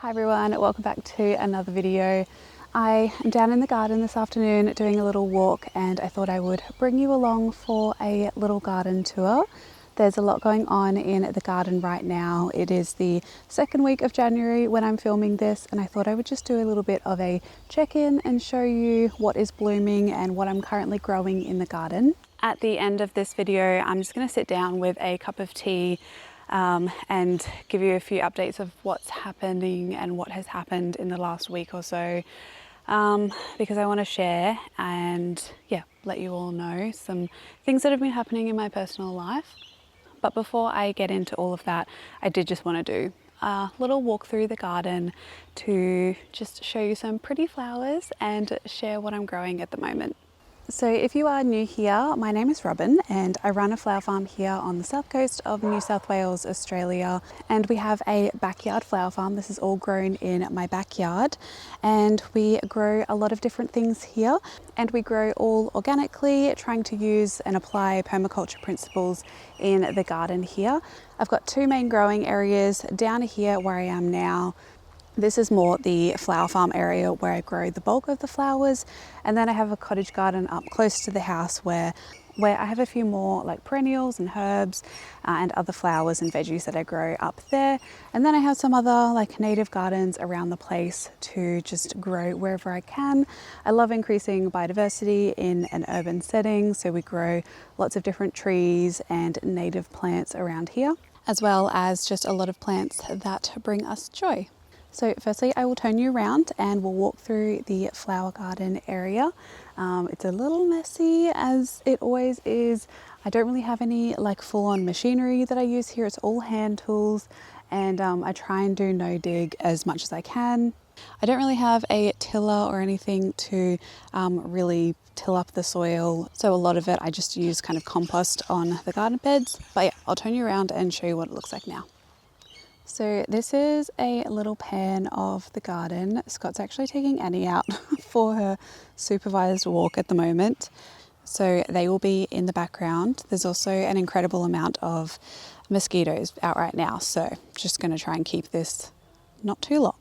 Hi everyone, welcome back to another video. I am down in the garden this afternoon doing a little walk and I thought I would bring you along for a little garden tour. There's a lot going on in the garden right now. It is the second week of January when I'm filming this and I thought I would just do a little bit of a check-in and show you what is blooming and what I'm currently growing in the garden. At the end of this video, I'm just going to sit down with a cup of tea and give you a few updates of what's happening and what has happened in the last week or so, because I want to share and let you all know some things that have been happening in my personal life. But before I get into all of that, I did just want to do a little walk through the garden to just show you some pretty flowers and share what I'm growing at the moment. So if you are new here, my name is Robyn and I run a flower farm here on the south coast of New South Wales, Australia. And we have a backyard flower farm. This is all grown in my backyard and we grow a lot of different things here and we grow all organically, trying to use and apply permaculture principles in the garden here. I've got two main growing areas down here where I am now. This is more the flower farm area where I grow the bulk of the flowers, and then I have a cottage garden up close to the house where I have a few more like perennials and herbs and other flowers and veggies that I grow up there. And then I have some other like native gardens around the place to just grow wherever I can. I love increasing biodiversity in an urban setting, so we grow lots of different trees and native plants around here, as well as just a lot of plants that bring us joy. So firstly, I will turn you around and we'll walk through the flower garden area. It's a little messy as it always is. I don't really have any like full-on machinery that I use here. It's all hand tools and I try and do no dig as much as I can. I don't really have a tiller or anything to really till up the soil. So a lot of it I just use kind of compost on the garden beds. But yeah, I'll turn you around and show you what it looks like now. So this is a little pan of the garden. Scott's actually taking Annie out for her supervised walk at the moment. So they will be in the background. There's also an incredible amount of mosquitoes out right now. So just going to try and keep this not too long.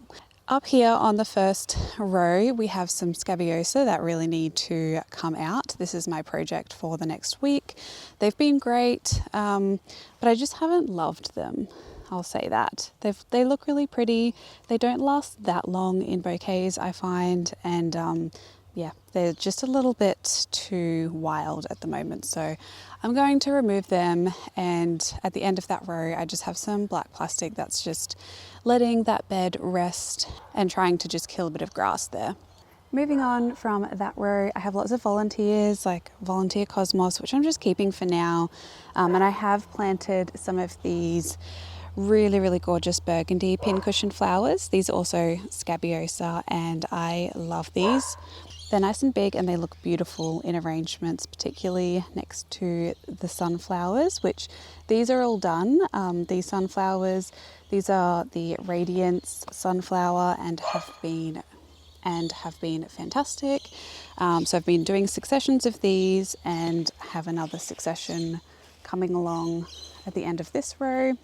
Up here on the first row, we have some scabiosa that really need to come out. This is my project for the next week. They've been great, but I just haven't loved them. I'll say that. They look really pretty. They don't last that long in bouquets, I find, and they're just a little bit too wild at the moment. So I'm going to remove them, and at the end of that row, I just have some black plastic that's just letting that bed rest and trying to just kill a bit of grass there. Moving on from that row, I have lots of volunteers, like volunteer cosmos, which I'm just keeping for now. And I have planted some of these really gorgeous burgundy pincushion flowers. These are also scabiosa and I love these. They're nice and big and they look beautiful in arrangements, particularly next to the sunflowers, which these are all done. These sunflowers, these are the Radiance sunflower and have been fantastic. So I've been doing successions of these and have another succession coming along at the end of this row,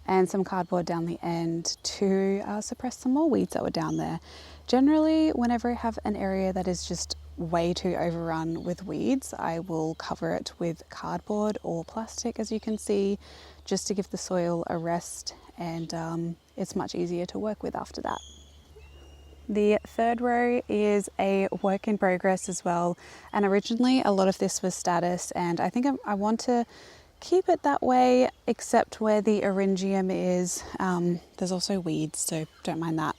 and some cardboard down the end to suppress some more weeds that were down there. Generally, whenever I have an area that is just way too overrun with weeds, I will cover it with cardboard or plastic, as you can see, just to give the soil a rest, and it's much easier to work with after that. The third row is a work in progress as well, and originally a lot of this was status, and I think I want to keep it that way, except where the eryngium is. There's also weeds, so don't mind that,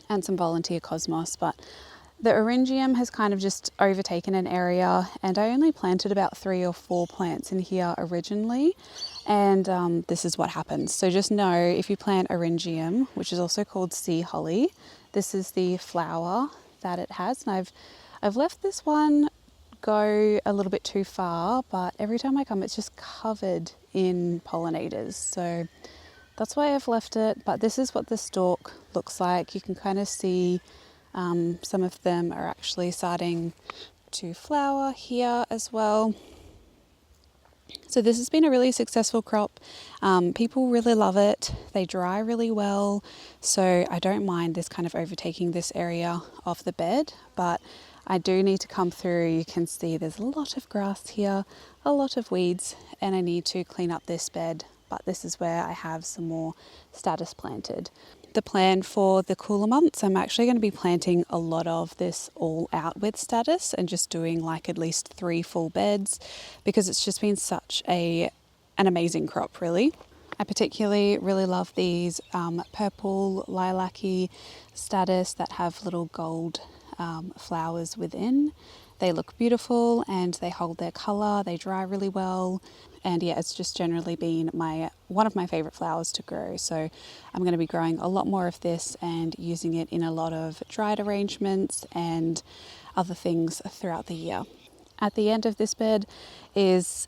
and some volunteer cosmos, but the eryngium has kind of just overtaken an area, and I only planted about 3 or 4 plants in here originally, and this is what happens. So just know, if you plant eryngium, which is also called sea holly, this is the flower that it has, and I've left this one go a little bit too far, but every time I come it's just covered in pollinators, so that's why I've left it. But this is what the stalk looks like. You can kind of see some of them are actually starting to flower here as well. So this has been a really successful crop. People really love it. They dry really well. So I don't mind this kind of overtaking this area of the bed, but I do need to come through. You can see there's a lot of grass here, a lot of weeds, and I need to clean up this bed. But this is where I have some more statice planted. The plan for the cooler months, I'm actually going to be planting a lot of this all out with statice and just doing like at least 3 full beds, because it's just been such an amazing crop, really. I particularly really love these purple lilac-y statice that have little gold flowers within. They look beautiful and they hold their colour, they dry really well. And yeah, it's just generally been one of my favourite flowers to grow. So I'm going to be growing a lot more of this and using it in a lot of dried arrangements and other things throughout the year. At the end of this bed is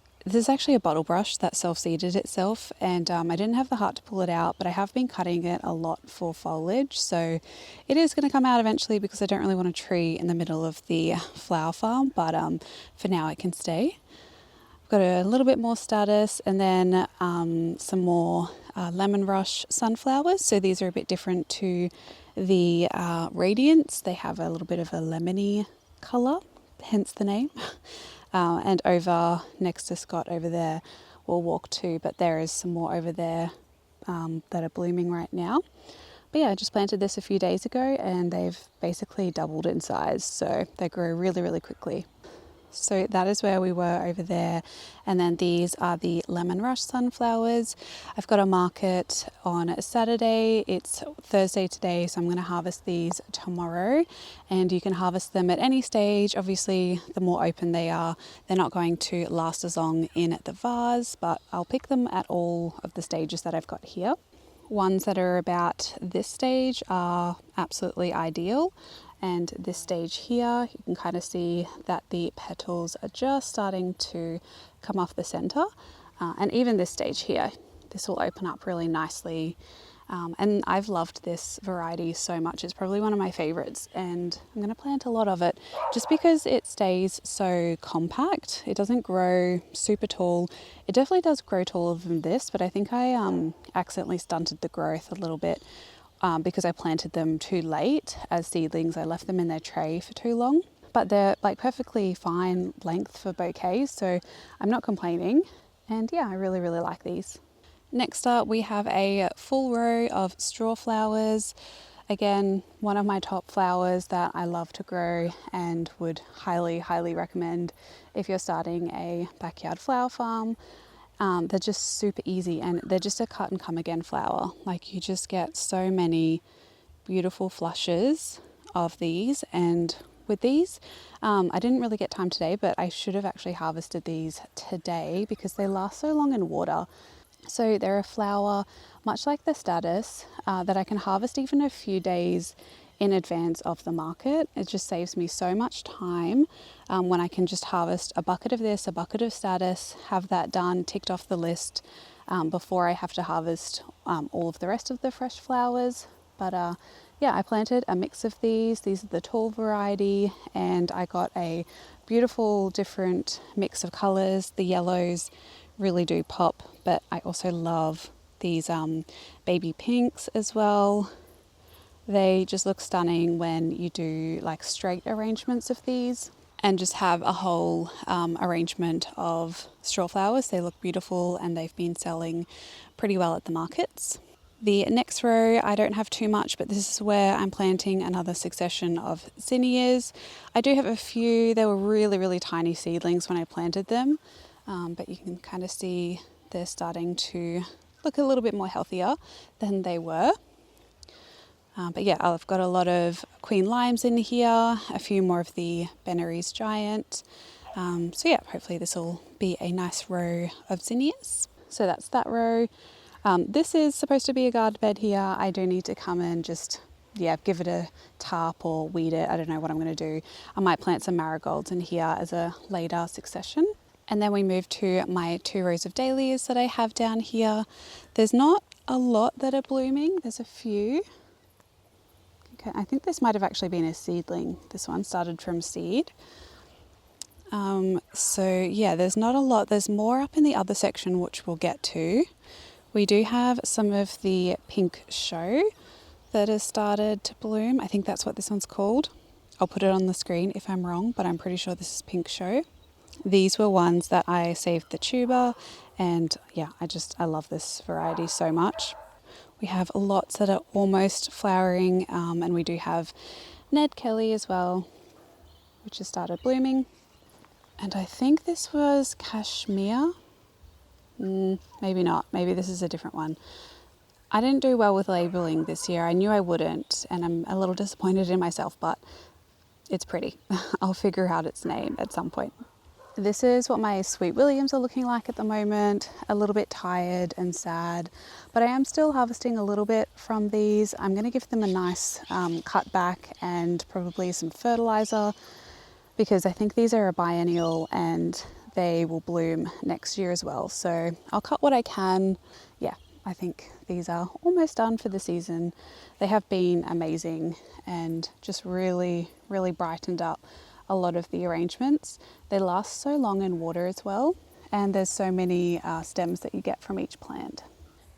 actually a bottle brush that self-seeded itself, and I didn't have the heart to pull it out, but I have been cutting it a lot for foliage, so it is going to come out eventually because I don't really want a tree in the middle of the flower farm, but for now it can stay. I've got a little bit more statice and then some more lemon rush sunflowers. So these are a bit different to the radiance. They have a little bit of a lemony colour, hence the name. And over next to Scott over there, we'll walk to, but there is some more over there that are blooming right now. But yeah, I just planted this a few days ago and they've basically doubled in size. So they grow really, really quickly. So that is where we were over there. And then these are the lemon rush sunflowers. I've got a market on Saturday. It's Thursday today, so I'm going to harvest these tomorrow. And you can harvest them at any stage. Obviously, the more open they are, they're not going to last as long in the vase, but I'll pick them at all of the stages that I've got here. Ones that are about this stage are absolutely ideal. And this stage here, you can kind of see that the petals are just starting to come off the center. And even this stage here, this will open up really nicely. And I've loved this variety so much. It's probably one of my favorites, and I'm going to plant a lot of it just because it stays so compact. It doesn't grow super tall. It definitely does grow taller than this, but I think I accidentally stunted the growth a little bit. Because I planted them too late as seedlings. I left them in their tray for too long, but they're like perfectly fine length for bouquets, so I'm not complaining. And yeah, I really, really like these. Next up, we have a full row of straw flowers. Again, one of my top flowers that I love to grow and would highly, highly recommend if you're starting a backyard flower farm. They're just super easy and they're just a cut and come again flower. Like, you just get so many beautiful flushes of these. And with these, I didn't really get time today, but I should have actually harvested these today because they last so long in water. So they're a flower much like the statice that I can harvest even a few days in advance of the market. It just saves me so much time when I can just harvest a bucket of this, a bucket of statice, have that done, ticked off the list before I have to harvest all of the rest of the fresh flowers. But yeah, I planted a mix of these. These are the tall variety, and I got a beautiful different mix of colors. The yellows really do pop, but I also love these baby pinks as well. They just look stunning when you do like straight arrangements of these and just have a whole arrangement of straw flowers. They look beautiful and they've been selling pretty well at the markets. The next row, I don't have too much, but this is where I'm planting another succession of zinnias. I do have a few. They were really, really tiny seedlings when I planted them, but you can kind of see they're starting to look a little bit more healthier than they were. But yeah, I've got a lot of Queen Limes in here, a few more of the Benary's Giant. So yeah, hopefully this will be a nice row of zinnias. So that's that row. This is supposed to be a garden bed here. I do need to come and just, give it a tarp or weed it. I don't know what I'm going to do. I might plant some marigolds in here as a later succession. And then we move to my 2 rows of dahlias that I have down here. There's not a lot that are blooming. There's a few. Okay, I think this might have actually been a seedling. This one started from seed. So yeah, there's not a lot. There's more up in the other section, which we'll get to. We do have some of the pink show that has started to bloom. I think that's what this one's called. I'll put it on the screen if I'm wrong, but I'm pretty sure this is pink show. These were ones that I saved the tuber, and yeah, I love this variety so much. We have lots that are almost flowering, and we do have Ned Kelly as well, which has started blooming. And I think this was cashmere. Maybe not. Maybe this is a different one. I didn't do well with labeling this year. I knew I wouldn't, and I'm a little disappointed in myself, but it's pretty. I'll figure out its name at some point. This is what my Sweet Williams are looking like at the moment. A little bit tired and sad, but I am still harvesting a little bit from these. I'm going to give them a nice cut back and probably some fertilizer, because I think these are a biennial and they will bloom next year as well. So I'll cut what I can. Yeah, I think these are almost done for the season. They have been amazing and just really, really brightened up a lot of the arrangements. They last so long in water as well, and there's so many stems that you get from each plant.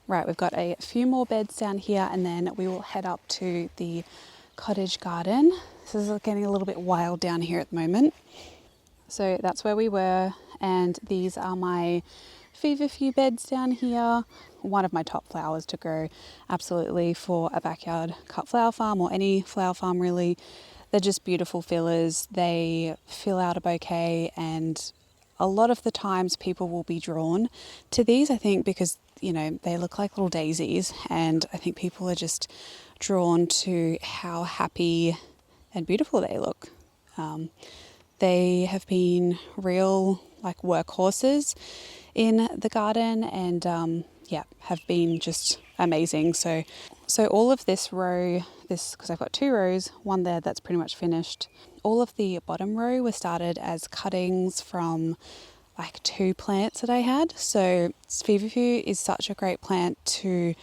Right, we've got a few more beds down here, and then we will head up to the cottage garden. This is getting a little bit wild down here at the moment. So that's where we were, and these are my feverfew beds down here. One of my top flowers to grow absolutely for a backyard cut flower farm, or any flower farm really. They're just beautiful fillers. They fill out a bouquet, and a lot of the times people will be drawn to these, I think, because, you know, they look like little daisies, and I think people are just drawn to how happy and beautiful they look. They have been real like workhorses in the garden, and have been just amazing. So all of this row, because I've got 2 rows, one there that's pretty much finished. All of the bottom row was started as cuttings from like 2 plants that I had. So feverfew is such a great plant to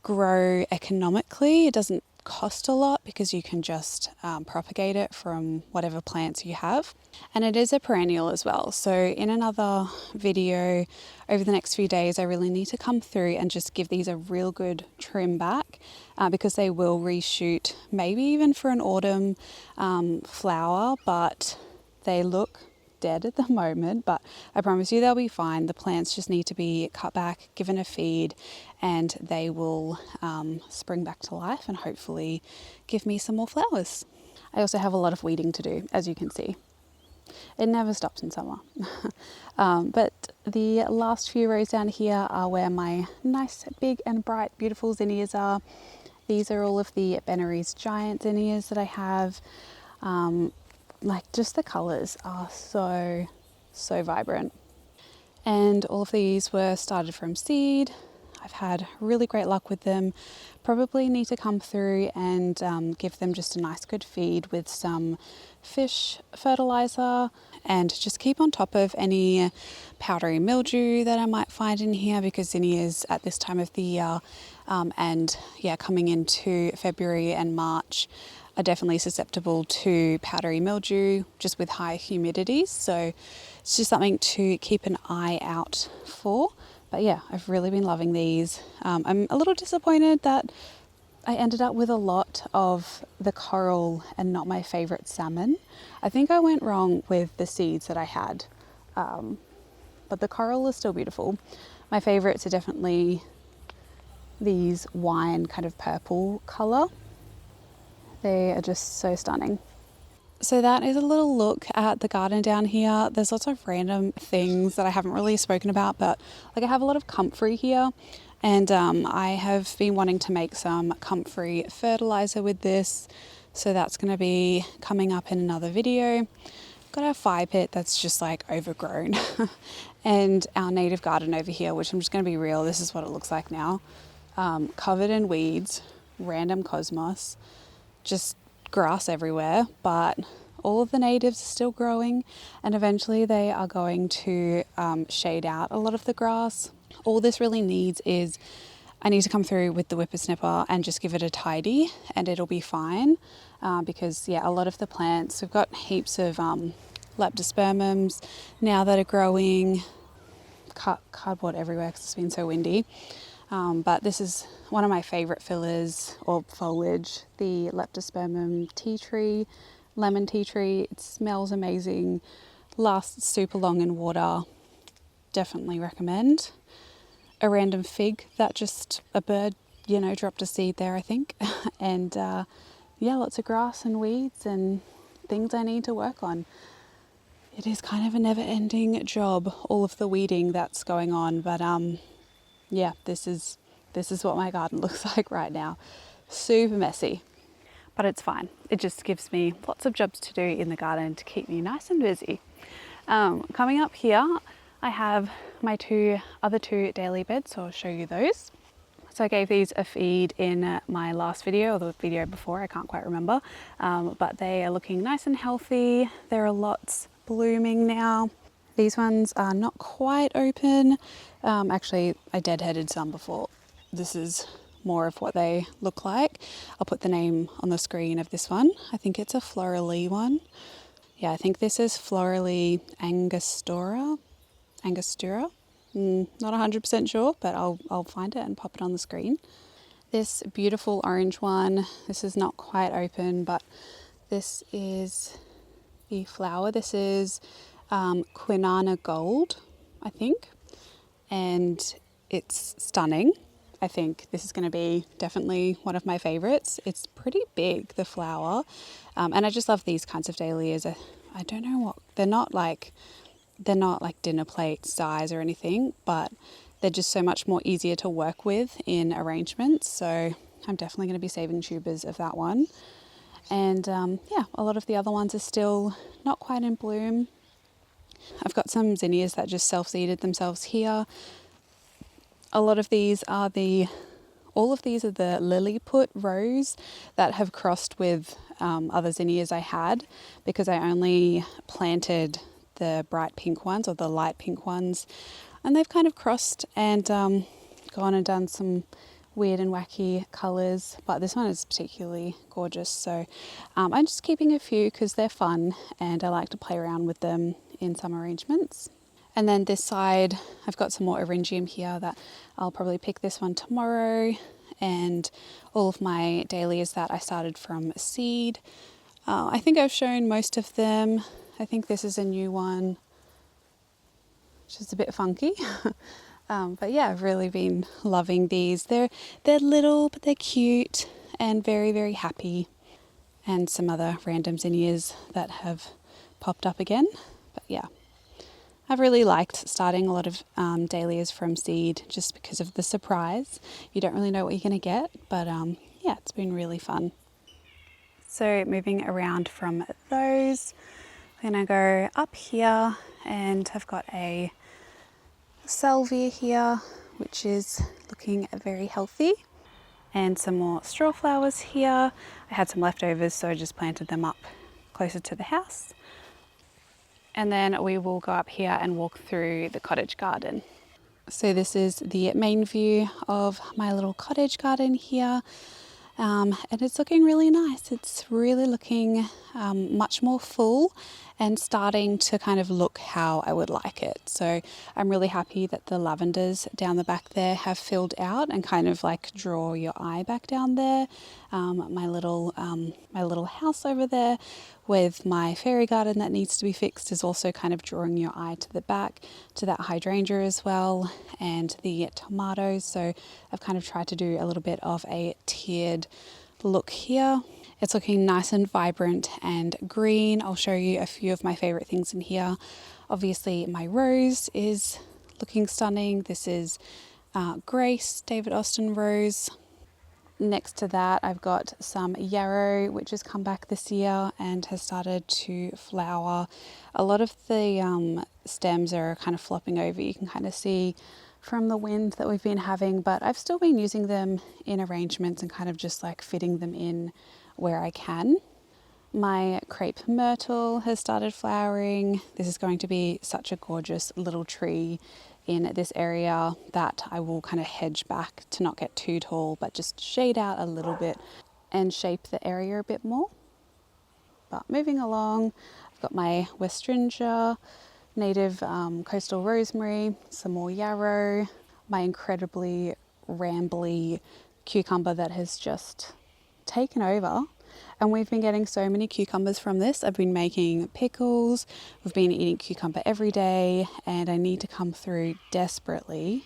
grow economically. It doesn't cost a lot because you can just propagate it from whatever plants you have, and it is a perennial as well. So in another video over the next few days, I really need to come through and just give these a real good trim back, because they will reshoot, maybe even for an autumn flower, but they look dead at the moment. But I promise you they'll be fine. The plants just need to be cut back, given a feed, and they will spring back to life and hopefully give me some more flowers. I also have a lot of weeding to do, as you can see. It never stops in summer. But the last few rows down here are where my nice big and bright beautiful zinnias are. These are all of the Benary's giant zinnias that I have. Like, just the colours are so vibrant. And all of these were started from seed. I've had really great luck with them. Probably need to come through and give them just a nice good feed with some fish fertilizer, and just keep on top of any powdery mildew that I might find in here, because zinnias at this time of the year coming into February and March are definitely susceptible to powdery mildew just with high humidities. So it's just something to keep an eye out for. But yeah, I've really been loving these. I'm a little disappointed that I ended up with a lot of the coral and not my favourite salmon. I think I went wrong with the seeds that I had, but the coral is still beautiful. My favourites are definitely these wine kind of purple colour. They are just so stunning. So that is a little look at the garden down here. There's lots of random things that I haven't really spoken about, but like I have a lot of comfrey here, and I have been wanting to make some comfrey fertilizer with this. So that's going to be coming up in another video. Got our fire pit that's just like overgrown and our native garden over here, which I'm just going to be real, this is what it looks like now. Covered in weeds, random cosmos, just grass everywhere, but all of the natives are still growing, and eventually they are going to shade out a lot of the grass. All this really needs is I need to come through with the whippersnipper and just give it a tidy, and it'll be fine, because a lot of the plants, we've got heaps of leptospermums now that are growing. Cardboard everywhere because it's been so windy. But this is one of my favourite fillers or foliage, the leptospermum tea tree, lemon tea tree. It smells amazing, lasts super long in water. Definitely recommend. A random fig that just a bird, dropped a seed there, I think. And yeah, lots of grass and weeds and things I need to work on. It is kind of a never-ending job, all of the weeding that's going on. But yeah, this is what my garden looks like right now. Super messy, but it's fine. It just gives me lots of jobs to do in the garden to keep me nice and busy. Coming up here, I have my other two daily beds, so I'll show you those. So I gave these a feed in my last video, or the video before, I can't quite remember. But they are looking nice and healthy. There are lots blooming now. These ones are not quite open. Actually, I deadheaded some before. This is more of what they look like. I'll put the name on the screen of this one. I think it's a Florally one. Yeah, I think this is Florally Angostura. Not 100% sure, but I'll find it and pop it on the screen. This beautiful orange one, this is not quite open, but this is the flower. This is Quinana Gold, I think, and it's stunning. I think this is going to be definitely one of my favorites. It's pretty big, the flower, and I just love these kinds of dahlias. I don't know what, they're not like dinner plate size or anything, but they're just so much more easier to work with in arrangements. So I'm definitely going to be saving tubers of that one. And yeah, a lot of the other ones are still not quite in bloom. I've got some zinnias that just self-seeded themselves here. All of these are the Lilliput rose that have crossed with other zinnias I had, because I only planted the bright pink ones or the light pink ones, and they've kind of crossed and gone and done some weird and wacky colours, but this one is particularly gorgeous. So I'm just keeping a few because they're fun and I like to play around with them in some arrangements. And then this side, I've got some more eryngium here that I'll probably pick this one tomorrow, and all of my dahlias that I started from seed. I think I've shown most of them. I think this is a new one, which is a bit funky. But yeah, I've really been loving these. They're little, but they're cute and very, very happy. And some other random zinnias that have popped up again. But yeah, I've really liked starting a lot of dahlias from seed just because of the surprise. You don't really know what you're going to get, but yeah, it's been really fun. So moving around from those, I'm going to go up here, and I've got a salvia here, which is looking very healthy, and some more straw flowers here. I had some leftovers, so I just planted them up closer to the house. And then we will go up here and walk through the cottage garden. So this is the main view of my little cottage garden here. And it's looking really nice. It's really looking much more full and starting to kind of look how I would like it. So I'm really happy that the lavenders down the back there have filled out and kind of like draw your eye back down there. My little house over there with my fairy garden that needs to be fixed is also kind of drawing your eye to the back, to that hydrangea as well, and the tomatoes. So I've kind of tried to do a little bit of a tiered look here. It's looking nice and vibrant and green. I'll show you a few of my favorite things in here. Obviously my rose is looking stunning. This is Grace David Austin rose. Next to that, I've got some yarrow, which has come back this year and has started to flower. A lot of the stems are kind of flopping over. You can kind of see from the wind that we've been having, but I've still been using them in arrangements and kind of just like fitting them in where I can. My crepe myrtle has started flowering. This is going to be such a gorgeous little tree in this area that I will kind of hedge back to not get too tall, but just shade out a little bit and shape the area a bit more. But moving along, I've got my Westringia, native coastal rosemary, some more yarrow, my incredibly rambly cucumber that has just taken over. And we've been getting so many cucumbers from this. I've been making pickles, we've been eating cucumber every day, and I need to come through desperately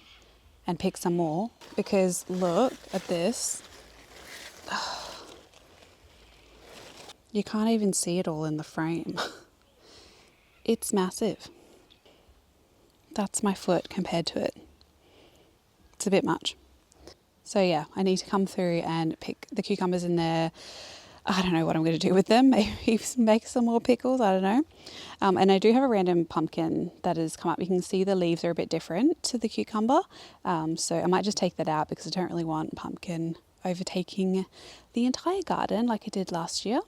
and pick some more, because look at this. You can't even see it all in the frame. It's massive. That's my foot compared to it. It's a bit much. So yeah, I need to come through and pick the cucumbers in there. I don't know what I'm going to do with them. Maybe make some more pickles. I don't know. And I do have a random pumpkin that has come up. You can see the leaves are a bit different to the cucumber. So I might just take that out because I don't really want pumpkin overtaking the entire garden like I did last year.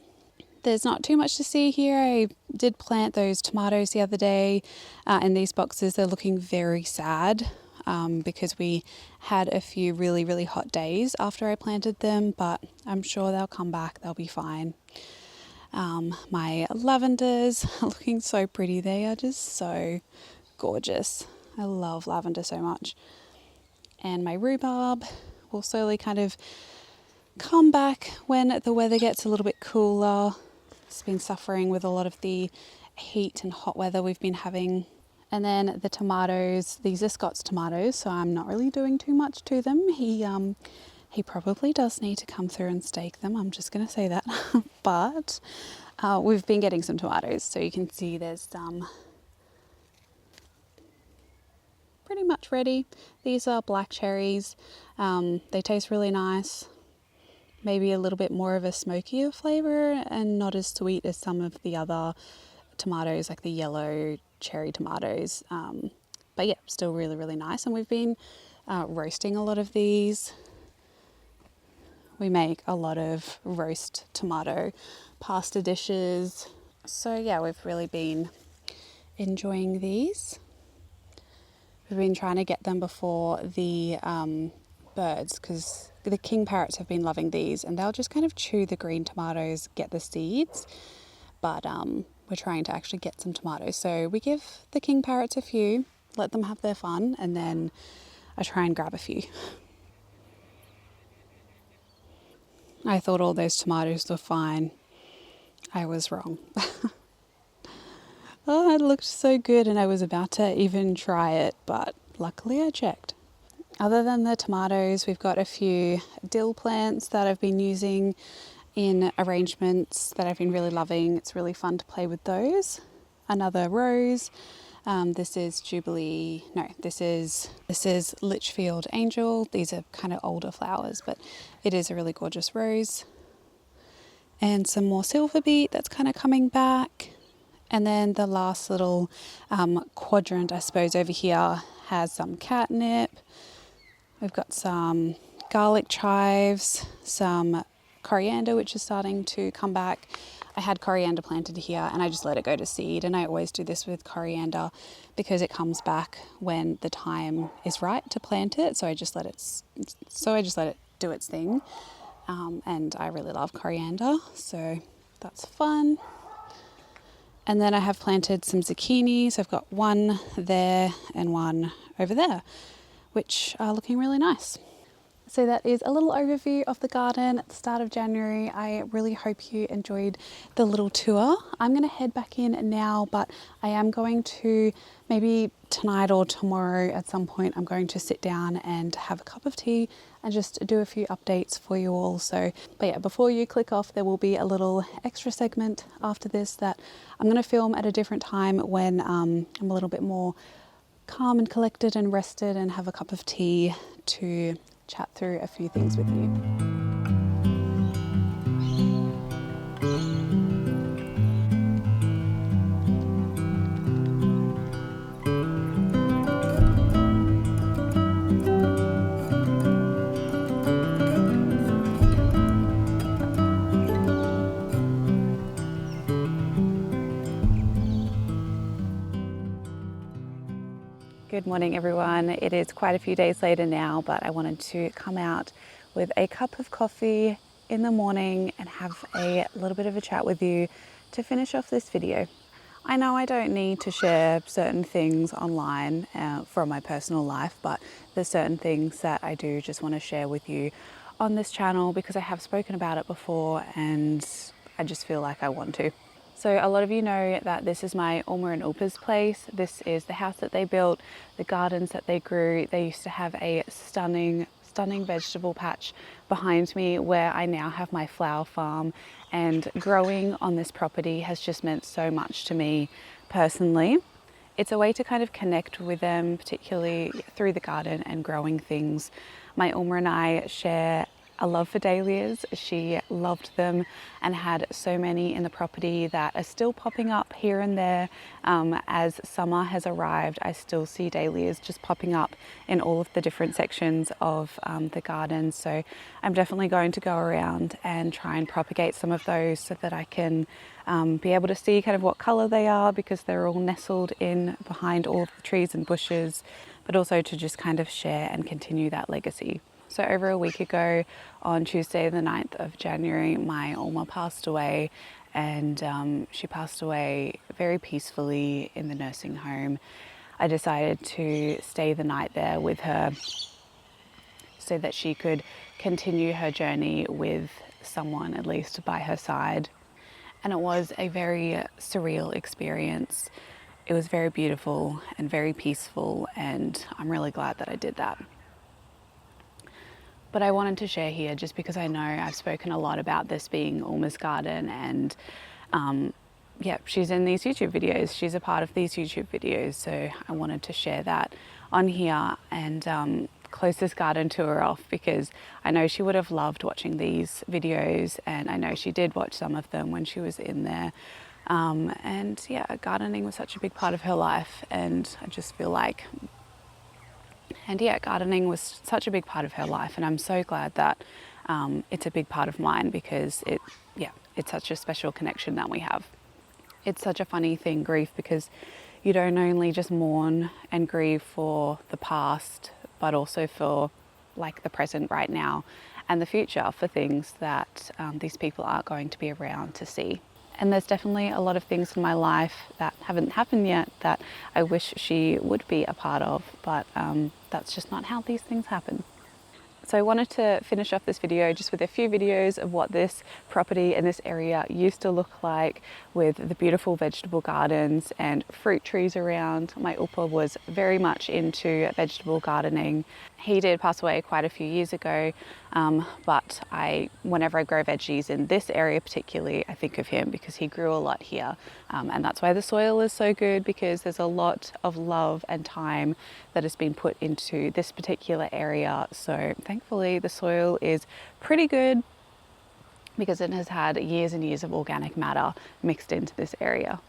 There's not too much to see here. I did plant those tomatoes the other day in these boxes. They're looking very sad because we had a few really, really hot days after I planted them, but I'm sure they'll come back. They'll be fine. My lavenders are looking so pretty. They are just so gorgeous. I love lavender so much. And my rhubarb will slowly kind of come back when the weather gets a little bit cooler. It's been suffering with a lot of the heat and hot weather we've been having. And then the tomatoes, these are Scott's tomatoes, so I'm not really doing too much to them. He probably does need to come through and stake them, I'm just going to say that. But we've been getting some tomatoes, so you can see there's some pretty much ready. These are black cherries. They taste really nice. Maybe a little bit more of a smokier flavour and not as sweet as some of the other tomatoes, like the yellow cherry tomatoes. But yeah, still really, really nice. And we've been roasting a lot of these. We make a lot of roast tomato pasta dishes. So yeah, we've really been enjoying these. We've been trying to get them before the birds, because the king parrots have been loving these, and they'll just kind of chew the green tomatoes, get the seeds. But we're trying to actually get some tomatoes. So we give the king parrots a few, let them have their fun, and then I try and grab a few. I thought all those tomatoes were fine. I was wrong. Oh, it looked so good and I was about to even try it, but luckily I checked. Other than the tomatoes, we've got a few dill plants that I've been using in arrangements that I've been really loving. It's really fun to play with those. Another rose. This is Jubilee. No, this is Litchfield Angel. These are kind of older flowers, but it is a really gorgeous rose. And some more silver beet that's kind of coming back. And then the last little quadrant, I suppose, over here has some catnip. We've got some garlic chives, some coriander, which is starting to come back. I had coriander planted here and I just let it go to seed, and I always do this with coriander because it comes back when the time is right to plant it. So I just let it do its thing. And I really love coriander, so that's fun. And then I have planted some zucchinis. I've got one there and one over there, which are looking really nice. So that is a little overview of the garden at the start of January. I really hope you enjoyed the little tour. I'm going to head back in now, but I am going to, maybe tonight or tomorrow at some point, I'm going to sit down and have a cup of tea and just do a few updates for you all. So, but yeah, before you click off, there will be a little extra segment after this that I'm going to film at a different time when I'm a little bit more calm and collected and rested and have a cup of tea to chat through a few things with you. Good morning, everyone. It is quite a few days later now, but I wanted to come out with a cup of coffee in the morning and have a little bit of a chat with you to finish off this video. I know I don't need to share certain things online from my personal life, but there's certain things that I do just want to share with you on this channel because I have spoken about it before and I just feel like I want to. So a lot of you know that this is my Uma and Upa's place. This is the house that they built, the gardens that they grew. They used to have a stunning vegetable patch behind me where I now have my flower farm, and growing on this property has just meant so much to me personally. It's a way to kind of connect with them, particularly through the garden and growing things. My Uma and I share a love for dahlias. She loved them and had so many in the property that are still popping up here and there. As summer has arrived, I still see dahlias just popping up in all of the different sections of the garden. So I'm definitely going to go around and try and propagate some of those so that I can be able to see kind of what colour they are, because they're all nestled in behind all of the trees and bushes, but also to just kind of share and continue that legacy. So over a week ago, on Tuesday the 9th of January, my Uma passed away, and she passed away very peacefully in the nursing home. I decided to stay the night there with her so that she could continue her journey with someone at least by her side. And it was a very surreal experience. It was very beautiful and very peaceful, and I'm really glad that I did that. But I wanted to share here just because I know I've spoken a lot about this being Uma's garden, and yeah, she's in these YouTube videos. She's a part of these YouTube videos, so I wanted to share that on here and close this garden tour off, because I know she would have loved watching these videos, and I know she did watch some of them when she was in there. And yeah, gardening was such a big part of her life, and I just feel like gardening was such a big part of her life, and I'm so glad that it's a big part of mine, because it's such a special connection that we have. It's such a funny thing, grief, because you don't only just mourn and grieve for the past, but also for like the present right now and the future, for things that these people aren't going to be around to see. And there's definitely a lot of things in my life that haven't happened yet that I wish she would be a part of, but that's just not how these things happen. So I wanted to finish off this video just with a few videos of what this property in this area used to look like, with the beautiful vegetable gardens and fruit trees around. My Upa was very much into vegetable gardening. He did pass away quite a few years ago, but whenever I grow veggies in this area particularly, I think of him because he grew a lot here. And that's why the soil is so good, because there's a lot of love and time that has been put into this particular area. So thankfully the soil is pretty good, because it has had years and years of organic matter mixed into this area.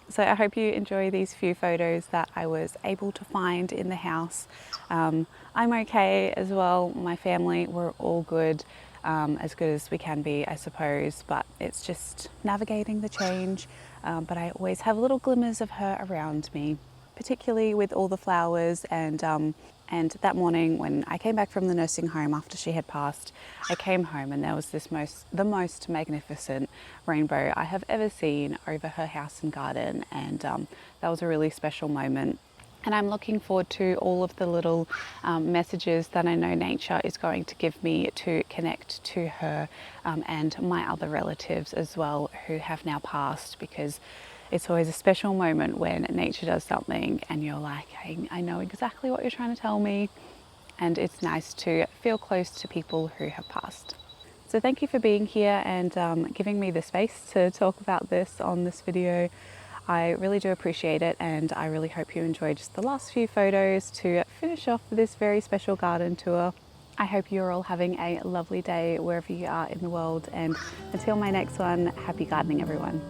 So I hope you enjoy these few photos that I was able to find in the house. I'm okay as well. My family, we're all good as we can be, I suppose, but it's just navigating the change. But I always have little glimmers of her around me, particularly with all the flowers. And that morning when I came back from the nursing home after she had passed, I came home and there was the most magnificent rainbow I have ever seen over her house and garden, and that was a really special moment. And I'm looking forward to all of the little messages that I know nature is going to give me to connect to her and my other relatives as well, who have now passed, because it's always a special moment when nature does something and you're like, I know exactly what you're trying to tell me. And it's nice to feel close to people who have passed. So thank you for being here and giving me the space to talk about this on this video. I really do appreciate it, and I really hope you enjoyed just the last few photos to finish off this very special garden tour. I hope you're all having a lovely day wherever you are in the world, and until my next one, happy gardening everyone.